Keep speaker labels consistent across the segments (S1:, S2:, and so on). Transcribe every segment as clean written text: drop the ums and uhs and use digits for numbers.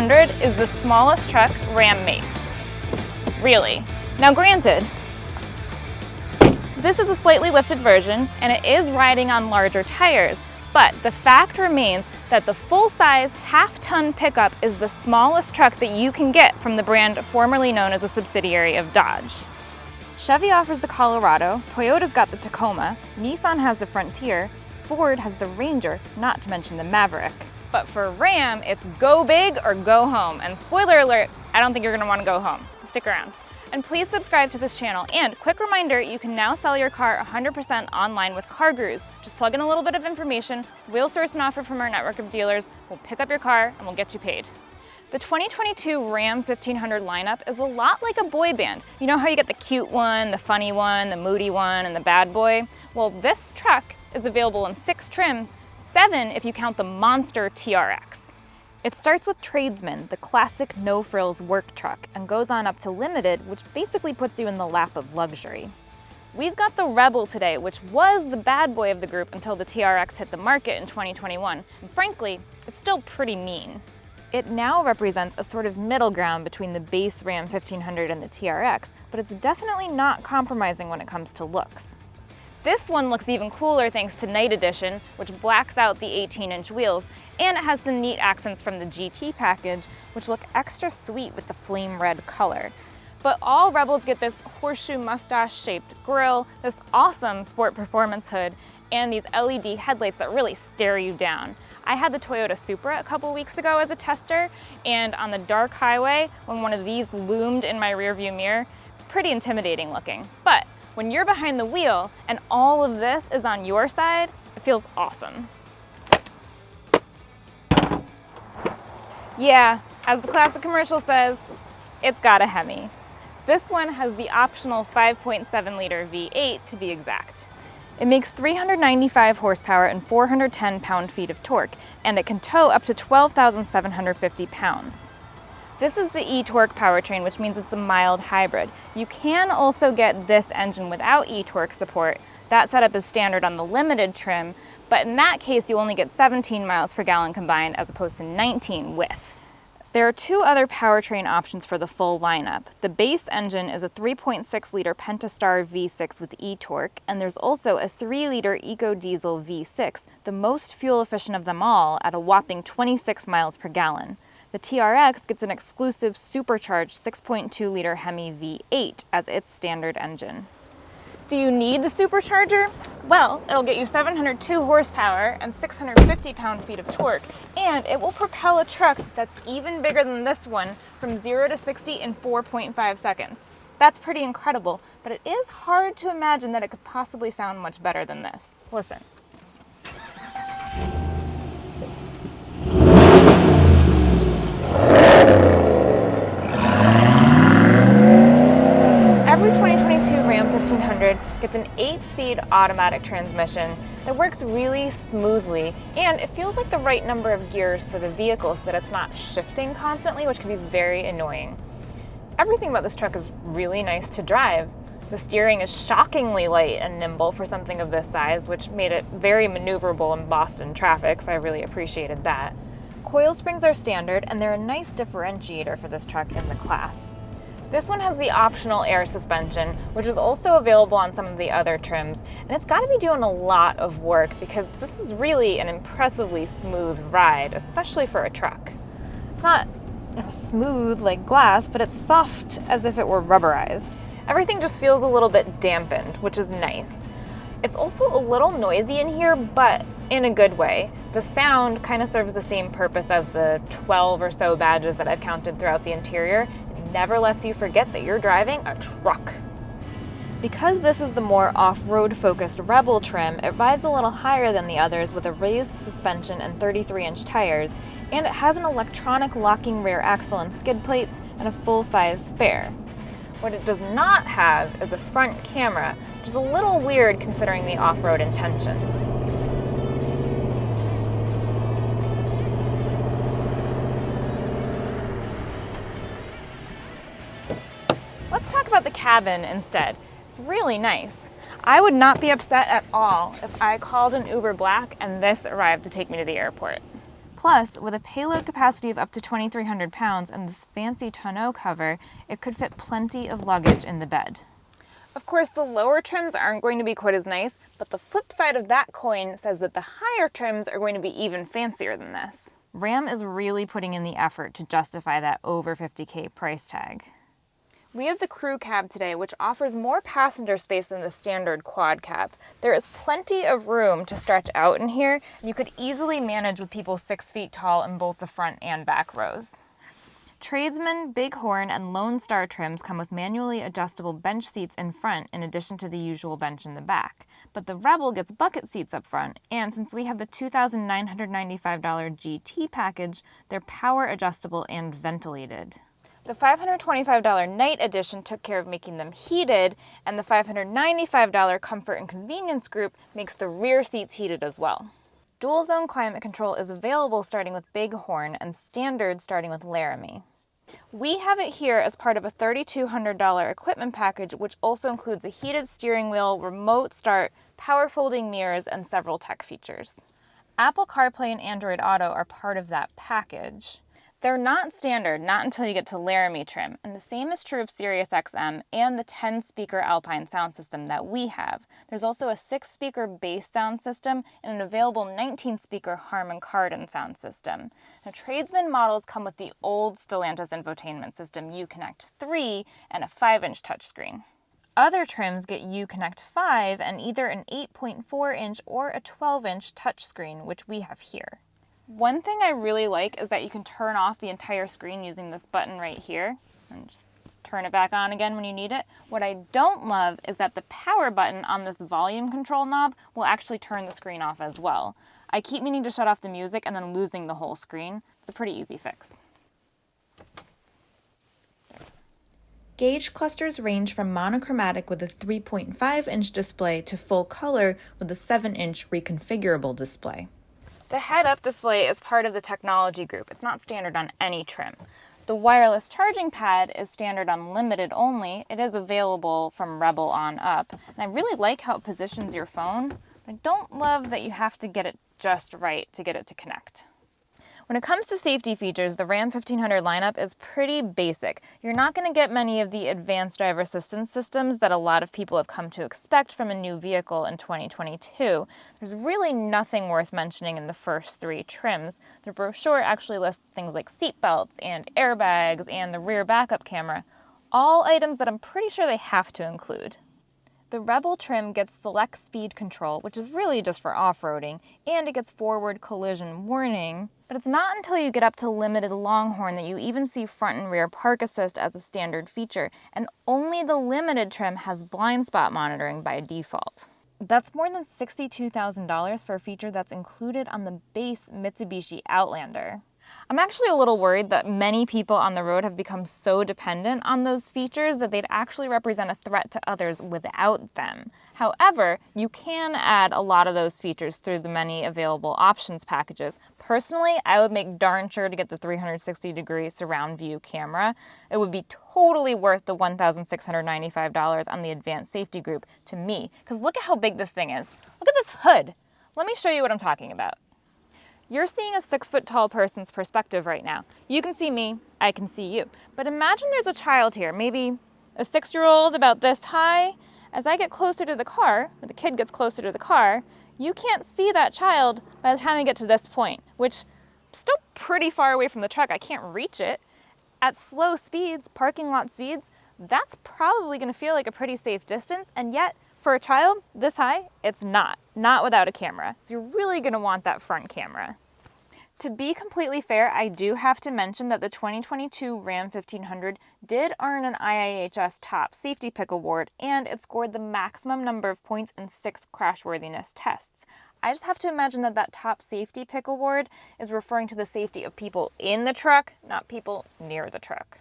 S1: 1500 is the smallest truck Ram makes. Really. Now granted, this is a slightly lifted version and it is riding on larger tires, but the fact remains that the full-size half-ton pickup is the smallest truck that you can get from the brand formerly known as a subsidiary of Dodge. Chevy offers the Colorado, Toyota's got the Tacoma, Nissan has the Frontier, Ford has the Ranger, not to mention the Maverick. But for Ram, it's go big or go home. And spoiler alert, I don't think you're gonna wanna go home. Stick around. And please subscribe to this channel. And quick reminder, you can now sell your car 100% online with CarGurus. Just plug in a little bit of information, we'll source an offer from our network of dealers, we'll pick up your car, and we'll get you paid. The 2022 Ram 1500 lineup is a lot like a boy band. You know how you get the cute one, the funny one, the moody one, and the bad boy? Well, this truck is available in 6 trims, 7 if you count the monster TRX. It starts with Tradesman, the classic no-frills work truck, and goes on up to Limited, which basically puts you in the lap of luxury. We've got the Rebel today, which was the bad boy of the group until the TRX hit the market in 2021, and frankly, it's still pretty mean. It now represents a sort of middle ground between the base Ram 1500 and the TRX, but it's definitely not compromising when it comes to looks. This one looks even cooler thanks to Night Edition, which blacks out the 18-inch wheels, and it has some neat accents from the GT package, which look extra sweet with the flame red color. But all Rebels get this horseshoe mustache-shaped grille, this awesome sport performance hood, and these LED headlights that really stare you down. I had the Toyota Supra a couple weeks ago as a tester, and on the dark highway, when one of these loomed in my rearview mirror, it's pretty intimidating looking. But when you're behind the wheel and all of this is on your side, it feels awesome. Yeah, as the classic commercial says, it's got a HEMI. This one has the optional 5.7 liter V8 to be exact. It makes 395 horsepower and 410 pound-feet of torque, and it can tow up to 12,750 pounds. This is the e-torque powertrain, which means it's a mild hybrid. You can also get this engine without e-torque support. That setup is standard on the Limited trim, but in that case you only get 17 miles per gallon combined as opposed to 19 with. There are 2 other powertrain options for the full lineup. The base engine is a 3.6 liter Pentastar V6 with e-torque, and there's also a 3 liter EcoDiesel V6, the most fuel efficient of them all at a whopping 26 miles per gallon. The TRX gets an exclusive supercharged 6.2 liter HEMI V8 as its standard engine. Do you need the supercharger? Well, it'll get you 702 horsepower and 650 pound-feet of torque, and it will propel a truck that's even bigger than this one from 0 to 60 in 4.5 seconds. That's pretty incredible, but it is hard to imagine that it could possibly sound much better than this. Listen. Every 2022 Ram 1500 gets an 8-speed automatic transmission that works really smoothly, and it feels like the right number of gears for the vehicle so that it's not shifting constantly, which can be very annoying. Everything about this truck is really nice to drive. The steering is shockingly light and nimble for something of this size, which made it very maneuverable in Boston traffic, so I really appreciated that. Coil springs are standard, and they're a nice differentiator for this truck in the class. This one has the optional air suspension, which is also available on some of the other trims, and it's got to be doing a lot of work because this is really an impressively smooth ride, especially for a truck. It's not smooth like glass, but it's soft as if it were rubberized. Everything just feels a little bit dampened, which is nice. It's also a little noisy in here, but in a good way. The sound kind of serves the same purpose as the 12 or so badges that I've counted throughout the interior. Never lets you forget that you're driving a truck. Because this is the more off-road focused Rebel trim, it rides a little higher than the others with a raised suspension and 33-inch tires, and it has an electronic locking rear axle and skid plates and a full-size spare. What it does not have is a front camera, which is a little weird considering the off-road intentions. Let's talk about the cabin instead. It's really nice. I would not be upset at all if I called an Uber Black and this arrived to take me to the airport. Plus, Plus, with a payload capacity of up to 2,300 pounds and this fancy tonneau cover, it could fit plenty of luggage in the bed. Of course, the lower trims aren't going to be quite as nice, but the flip side of that coin says that the higher trims are going to be even fancier than this. Ram is really putting in the effort to justify that over $50K price tag. We have the crew cab today, which offers more passenger space than the standard quad cab. There is plenty of room to stretch out in here, and you could easily manage with people 6 feet tall in both the front and back rows. Tradesman, Bighorn, and Lone Star trims come with manually adjustable bench seats in front in addition to the usual bench in the back. But the Rebel gets bucket seats up front, and since we have the $2,995 GT package, they're power adjustable and ventilated. The $525 Night Edition took care of making them heated, and the $595 Comfort and Convenience group makes the rear seats heated as well. Dual zone climate control is available starting with Bighorn and standard starting with Laramie. We have it here as part of a $3,200 equipment package, which also includes a heated steering wheel, remote start, power folding mirrors, and several tech features. Apple CarPlay and Android Auto are part of that package. They're not standard, not until you get to Laramie trim, and the same is true of SiriusXM and the 10-speaker Alpine sound system that we have. There's also a 6-speaker bass sound system and an available 19-speaker Harman Kardon sound system. Now, Tradesman models come with the old Stellantis infotainment system Uconnect 3 and a 5-inch touchscreen. Other trims get Uconnect 5 and either an 8.4-inch or a 12-inch touchscreen, which we have here. One thing I really like is that you can turn off the entire screen using this button right here and just turn it back on again when you need it. What I don't love is that the power button on this volume control knob will actually turn the screen off as well. I keep meaning to shut off the music and then losing the whole screen. It's a pretty easy fix. Gauge clusters range from monochromatic with a 3.5-inch display to full color with a 7-inch reconfigurable display. The head-up display is part of the technology group. It's not standard on any trim. The wireless charging pad is standard on Limited only. It is available from Rebel on up. And I really like how it positions your phone. I don't love that you have to get it just right to get it to connect. When it comes to safety features, the Ram 1500 lineup is pretty basic. You're not going to get many of the advanced driver assistance systems that a lot of people have come to expect from a new vehicle in 2022. There's really nothing worth mentioning in the first 3 trims. The brochure actually lists things like seat belts and airbags and the rear backup camera, all items that I'm pretty sure they have to include. The Rebel trim gets select speed control, which is really just for off-roading, and it gets forward collision warning. But it's not until you get up to Limited Longhorn that you even see front and rear park assist as a standard feature, and only the Limited trim has blind spot monitoring by default. That's more than $62,000 for a feature that's included on the base Mitsubishi Outlander. I'm actually a little worried that many people on the road have become so dependent on those features that they'd actually represent a threat to others without them. However, you can add a lot of those features through the many available options packages. Personally, I would make darn sure to get the 360-degree surround view camera. It would be totally worth the $1,695 on the advanced safety group to me, because look at how big this thing is. Look at this hood. Let me show you what I'm talking about. You're seeing a 6-foot-tall person's perspective right now. You can see me, I can see you. But imagine there's a child here, maybe a 6-year-old about this high. As I get closer to the car, or the kid gets closer to the car, you can't see that child by the time they get to this point, which is still pretty far away from the truck. I can't reach it. At slow speeds, parking lot speeds, that's probably going to feel like a pretty safe distance, and yet for a child this high, it's not without a camera. So you're really going to want that front camera. To be completely fair, I do have to mention that the 2022 Ram 1500 did earn an IIHS Top Safety Pick Award, and it scored the maximum number of points in 6 crashworthiness tests. I just have to imagine that that Top Safety Pick Award is referring to the safety of people in the truck, not people near the truck.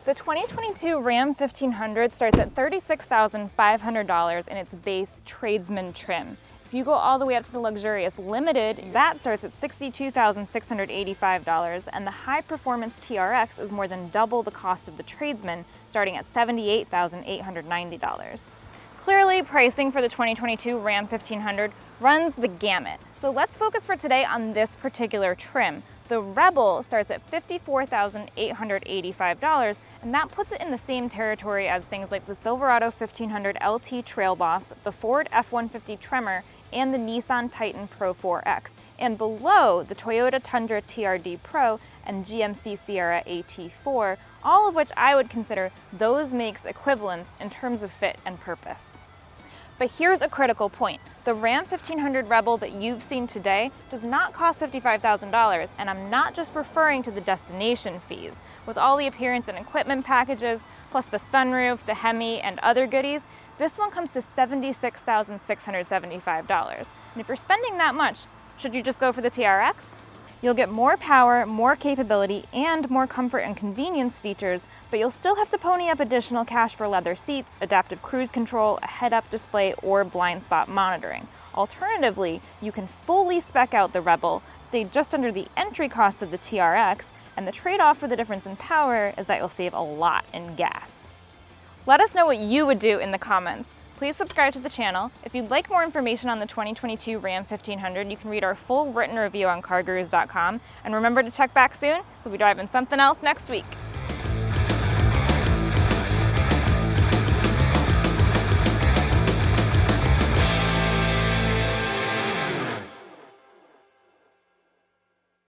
S1: The 2022 Ram 1500 starts at $36,500 in its base tradesman trim. If you go all the way up to the luxurious Limited, that starts at $62,685, and the high performance TRX is more than double the cost of the tradesman, starting at $78,890. Clearly, pricing for the 2022 Ram 1500 runs the gamut. So let's focus for today on this particular trim. The Rebel starts at $54,885, and that puts it in the same territory as things like the Silverado 1500 LT Trail Boss, the Ford F-150 Tremor, and the Nissan Titan Pro 4X, and below the Toyota Tundra TRD Pro and GMC Sierra AT4, all of which I would consider those makes equivalents in terms of fit and purpose. But here's a critical point. The Ram 1500 Rebel that you've seen today does not cost $55,000, and I'm not just referring to the destination fees. With all the appearance and equipment packages, plus the sunroof, the HEMI, and other goodies, this one comes to $76,675. And if you're spending that much, should you just go for the TRX? You'll get more power, more capability, and more comfort and convenience features, but you'll still have to pony up additional cash for leather seats, adaptive cruise control, a head-up display, or blind spot monitoring. Alternatively, you can fully spec out the Rebel, stay just under the entry cost of the TRX, and the trade-off for the difference in power is that you'll save a lot in gas. Let us know what you would do in the comments. Please subscribe to the channel. If you'd like more information on the 2022 Ram 1500, you can read our full written review on CarGurus.com. And remember to check back soon, so we'll be driving something else next week.